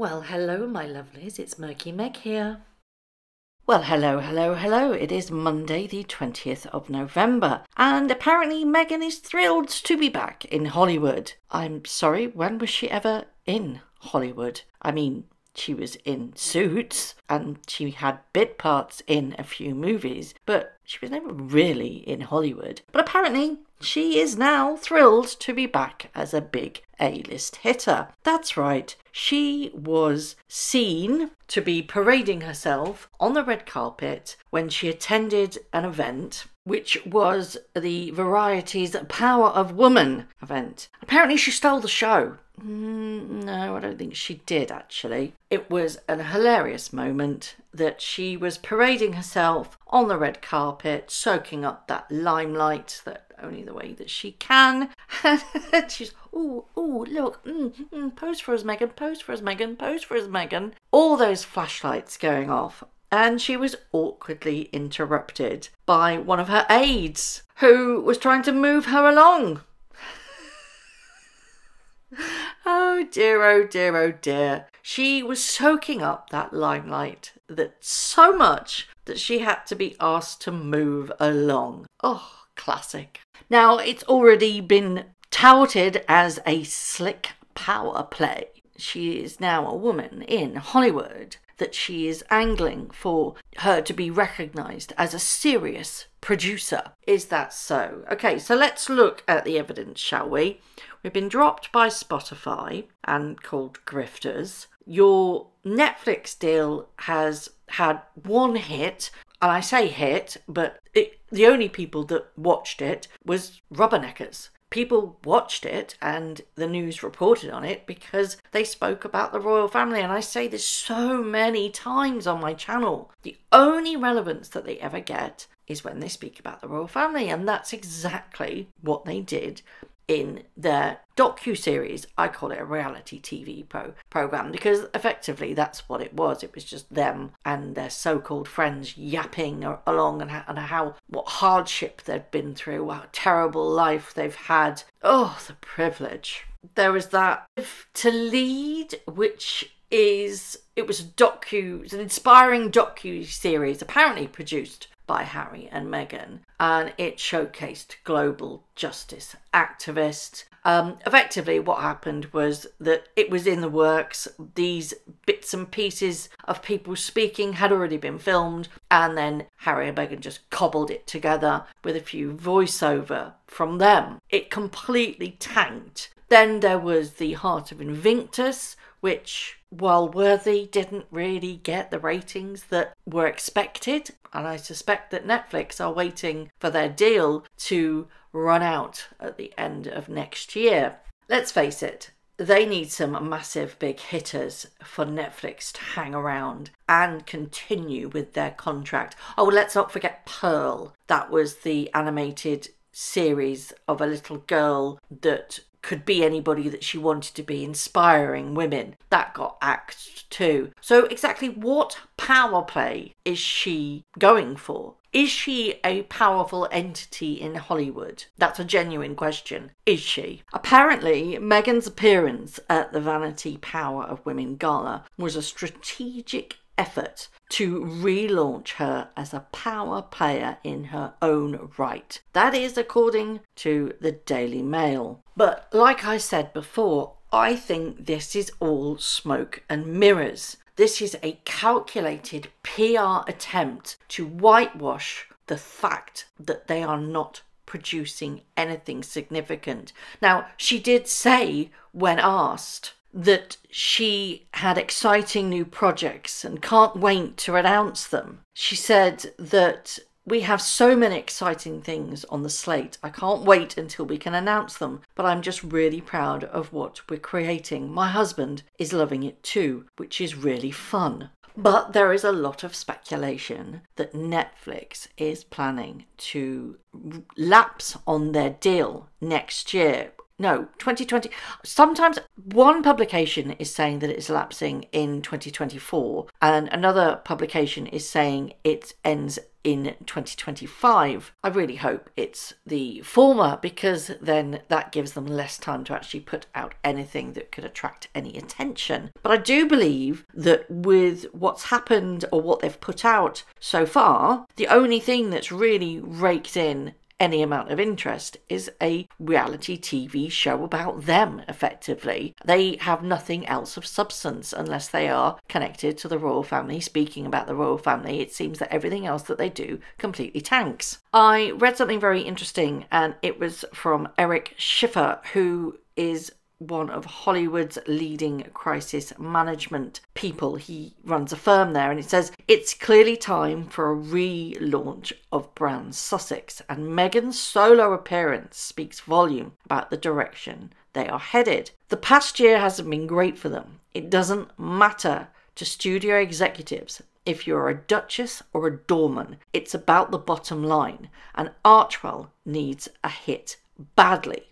Well, hello, my lovelies. It's Murky Meg here. Well, hello. It is Monday, the 20th of November, and apparently Meghan is thrilled to be back in Hollywood. I'm sorry, when was she ever in Hollywood? I mean, she was in Suits, and she had bit parts in a few movies, but she was never really in Hollywood. But apparently, she is now thrilled to be back as a big A-list hitter. That's right, she was seen to be parading herself on the red carpet when she attended an event which was the Variety's Power of Woman event. Apparently she stole the show. No, I don't think she did, actually. It was a hilarious moment that she was parading herself on the red carpet, soaking up that limelight that only the way that she can. She's, ooh, look, pose for us, Meghan, pose for us, Meghan, pose for us, Meghan. All those flashlights going off. And she was awkwardly interrupted by one of her aides who was trying to move her along. Oh dear. She was soaking up that limelight so much that she had to be asked to move along. Oh, classic. Now, it's already been touted as a slick power play. She is now a woman in Hollywood, that she is angling for her to be recognised as a serious producer. Is that so? Okay, so let's look at the evidence, shall we? We've been dropped by Spotify and called grifters. Your Netflix deal has had one hit, and I say hit, but the only people that watched it was rubberneckers. People watched it and the news reported on it because they spoke about the royal family. And I say this so many times on my channel. The only relevance that they ever get is when they speak about the royal family. And that's exactly what they did in their docu-series. I call it a reality TV program because effectively that's what it was. It was just them and their so-called friends yapping along and what hardship they've been through, what terrible life they've had. Oh, the privilege. There was that To Lead, which it was an inspiring docu-series apparently produced by Harry and Meghan, and it showcased global justice activists. Effectively what happened was that it was in the works. These bits and pieces of people speaking had already been filmed, and then Harry and Meghan just cobbled it together with a few voiceover from them. It completely tanked. Then there was The Heart of Invictus, which, while worthy, didn't really get the ratings that were expected. And I suspect that Netflix are waiting for their deal to run out at the end of next year. Let's face it, they need some massive big hitters for Netflix to hang around and continue with their contract. Oh, let's not forget Pearl. That was the animated series of a little girl that could be anybody that she wanted to be, inspiring women. That got axed too. So exactly what power play is she going for? Is she a powerful entity in Hollywood? That's a genuine question. Is she? Apparently, Meghan's appearance at the Vanity Power of Women Gala was a strategic effort to relaunch her as a power player in her own right. That is according to the Daily Mail. But like I said before, I think this is all smoke and mirrors. This is a calculated PR attempt to whitewash the fact that they are not producing anything significant. Now, she did say when asked that she had exciting new projects and can't wait to announce them. She said that we have so many exciting things on the slate. I can't wait until we can announce them, but I'm just really proud of what we're creating. My husband is loving it too, which is really fun. But there is a lot of speculation that Netflix is planning to lapse on their deal next year. No, 2020. Sometimes one publication is saying that it's lapsing in 2024, and another publication is saying it ends in 2025. I really hope it's the former, because then that gives them less time to actually put out anything that could attract any attention. But I do believe that with what's happened or what they've put out so far, the only thing that's really raked in any amount of interest is a reality TV show about them, effectively. They have nothing else of substance unless they are connected to the royal family, speaking about the royal family. It seems that everything else that they do completely tanks. I read something very interesting, and it was from Eric Schiffer, who is one of Hollywood's leading crisis management people. He runs a firm there, and it says it's clearly time for a relaunch of Brand Sussex, and Meghan's solo appearance speaks volume about the direction they are headed. The past year hasn't been great for them. It doesn't matter to studio executives if you're a duchess or a doorman. It's about the bottom line, and Archewell needs a hit badly.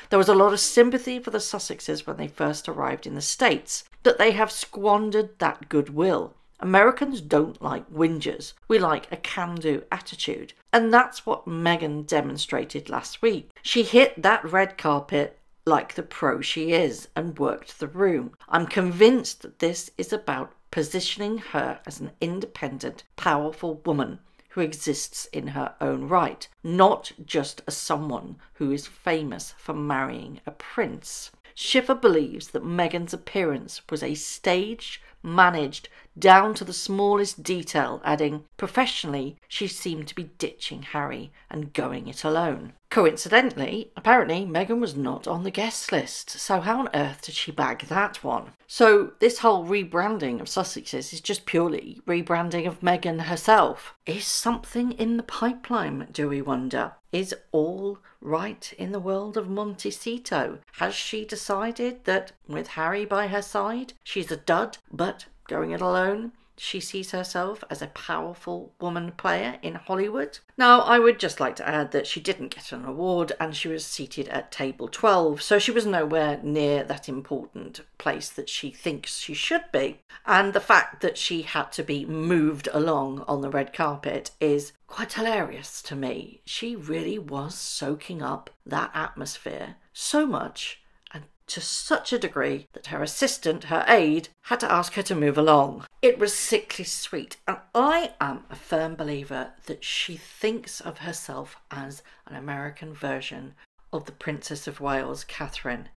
There was a lot of sympathy for the Sussexes when they first arrived in the States, that they have squandered that goodwill. Americans don't like whingers. We like a can-do attitude. And that's what Meghan demonstrated last week. She hit that red carpet like the pro she is and worked the room. I'm convinced that this is about positioning her as an independent, powerful woman who exists in her own right, not just as someone who is famous for marrying a prince. Schiffer believes that Meghan's appearance was a staged, managed, down to the smallest detail, adding, professionally, she seemed to be ditching Harry and going it alone. Coincidentally, apparently Meghan was not on the guest list, so how on earth did she bag that one? So this whole rebranding of Sussexes is just purely rebranding of Meghan herself. Is something in the pipeline, do we wonder? Is all right in the world of Montecito? Has she decided that with Harry by her side, she's a dud, but going it alone, she sees herself as a powerful woman player in Hollywood? Now, I would just like to add that she didn't get an award, and she was seated at table 12, so she was nowhere near that important place that she thinks she should be. And the fact that she had to be moved along on the red carpet is quite hilarious to me. She really was soaking up that atmosphere so much, to such a degree that her assistant, her aide, had to ask her to move along. It was sickly sweet, and I am a firm believer that she thinks of herself as an American version of the Princess of Wales, Catherine.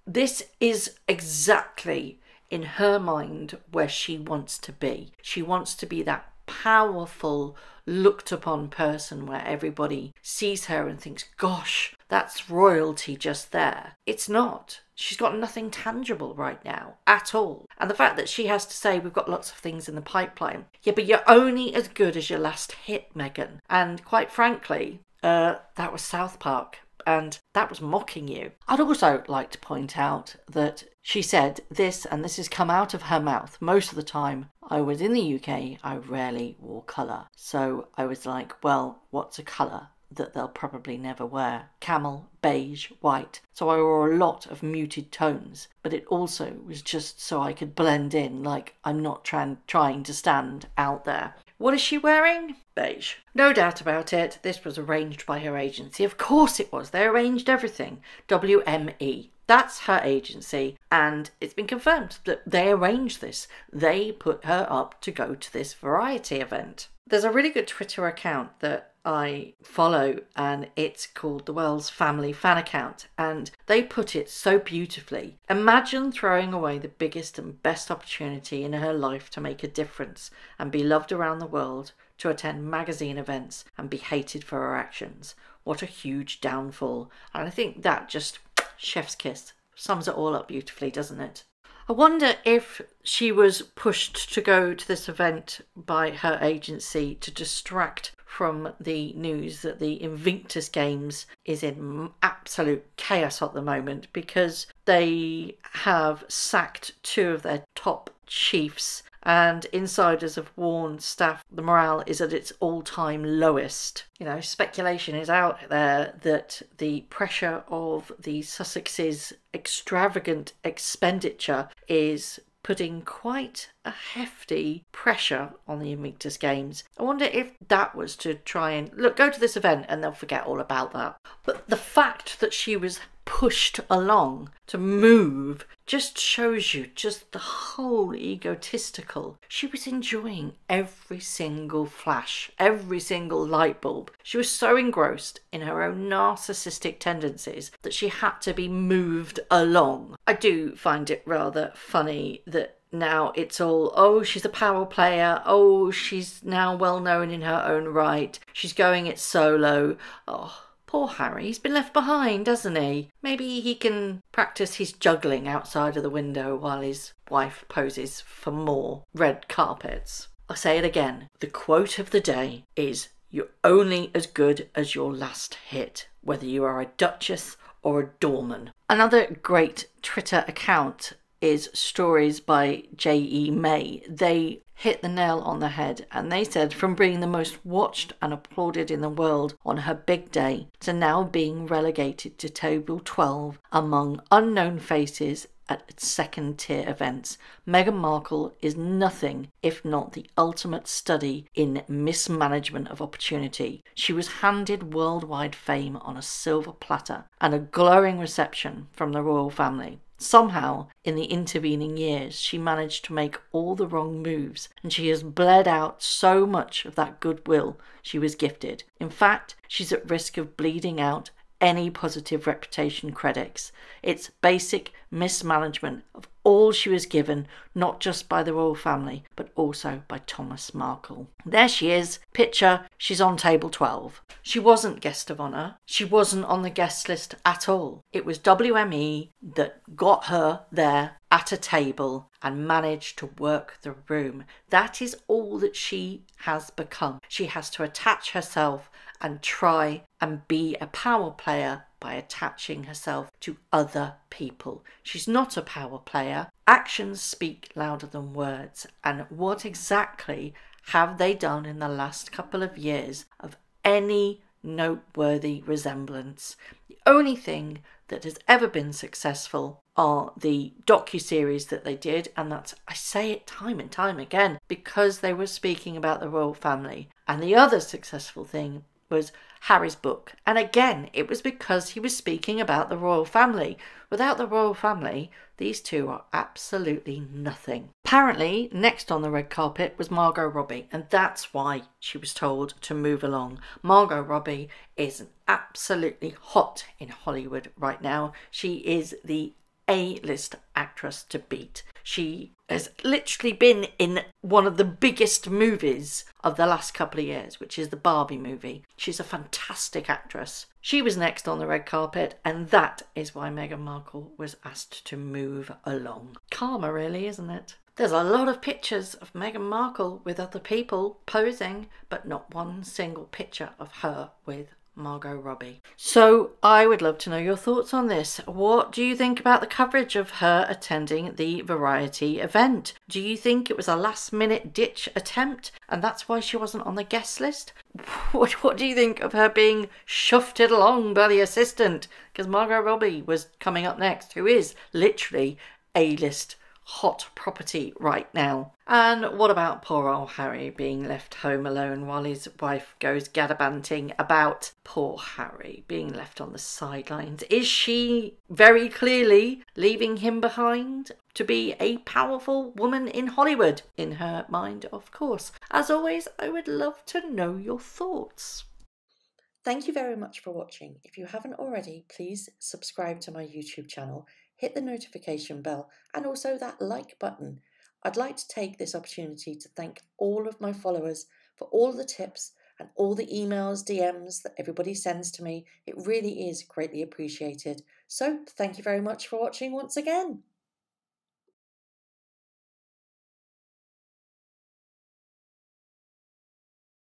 This is exactly in her mind where she wants to be. She wants to be that powerful, looked upon person where everybody sees her and thinks, gosh, that's royalty just there. It's not. She's got nothing tangible right now at all. And the fact that she has to say, we've got lots of things in the pipeline. Yeah, but you're only as good as your last hit, Meghan. And quite frankly, that was South Park. And that was mocking you. I'd also like to point out that she said this, and this has come out of her mouth most of the time. I was in the UK, I rarely wore colour. So I was like, well, what's a colour that they'll probably never wear? Camel, beige, white. So I wore a lot of muted tones, but it also was just so I could blend in, like I'm not trying to stand out there. What is she wearing? Beige. No doubt about it, this was arranged by her agency. Of course it was. They arranged everything. WME. That's her agency, and it's been confirmed that they arranged this. They put her up to go to this variety event. There's a really good Twitter account that I follow, and it's called the Wells Family Fan Account, and they put it so beautifully. Imagine throwing away the biggest and best opportunity in her life to make a difference and be loved around the world, to attend magazine events and be hated for her actions. What a huge downfall. And I think that just, chef's kiss, sums it all up beautifully, doesn't it? I wonder if she was pushed to go to this event by her agency to distract from the news that the Invictus Games is in absolute chaos at the moment, because they have sacked two of their top chiefs and insiders have warned staff the morale is at its all-time lowest. You know, speculation is out there that the pressure of the Sussex's extravagant expenditure is putting quite a hefty pressure on the Invictus Games. I wonder if that was to try and go to this event and they'll forget all about that. But the fact that she was pushed along to move just shows you just the whole egotistical. She was enjoying every single flash, every single light bulb. She was so engrossed in her own narcissistic tendencies that she had to be moved along. I do find it rather funny that now it's all, oh, she's a power player, oh, she's now well known in her own right, she's going it solo. Oh, poor Harry, he's been left behind, hasn't he? Maybe he can practice his juggling outside of the window while his wife poses for more red carpets. I'll say it again. The quote of the day is, "You're only as good as your last hit, whether you are a duchess or a doorman." Another great Twitter account is Stories by J.E. May. They hit the nail on the head, and they said from being the most watched and applauded in the world on her big day to now being relegated to table 12 among unknown faces at second-tier events, Meghan Markle is nothing if not the ultimate study in mismanagement of opportunity. She was handed worldwide fame on a silver platter and a glowing reception from the royal family. Somehow, in the intervening years, she managed to make all the wrong moves, and she has bled out so much of that goodwill she was gifted. In fact, she's at risk of bleeding out any positive reputation credits. It's basic mismanagement of all she was given, not just by the royal family, but also by Thomas Markle. There she is, picture, she's on table 12. She wasn't guest of honour. She wasn't on the guest list at all. It was WME that got her there at a table and managed to work the room. That is all that she has become. She has to attach herself and try and be a power player by attaching herself to other people. She's not a power player. Actions speak louder than words. And what exactly have they done in the last couple of years of any noteworthy resemblance? The only thing that has ever been successful are the docuseries that they did, and that's, I say it time and time again, because they were speaking about the royal family. And the other successful thing was Harry's book. And again, it was because he was speaking about the royal family. Without the royal family, these two are absolutely nothing. Apparently, next on the red carpet was Margot Robbie, and that's why she was told to move along. Margot Robbie is absolutely hot in Hollywood right now. She is the A-list actress to beat. She has literally been in one of the biggest movies of the last couple of years, which is the Barbie movie. She's a fantastic actress. She was next on the red carpet, and that is why Meghan Markle was asked to move along. Karma, really, isn't it? There's a lot of pictures of Meghan Markle with other people posing, but not one single picture of her with Margot Robbie. So I would love to know your thoughts on this. What do you think about the coverage of her attending the Variety event? Do you think it was a last-minute ditch attempt and that's why she wasn't on the guest list? What do you think of her being shufted along by the assistant? Because Margot Robbie was coming up next, who is literally A-list hot property right now. And what about poor old Harry being left home alone while his wife goes gaddabanting about poor Harry being left on the sidelines? Is she very clearly leaving him behind to be a powerful woman in Hollywood? In her mind, of course. As always, I would love to know your thoughts. Thank you very much for watching. If you haven't already, please subscribe to my YouTube channel, hit the notification bell and also that like button. I'd like to take this opportunity to thank all of my followers for all the tips and all the emails, DMs that everybody sends to me. It really is greatly appreciated. So thank you very much for watching once again.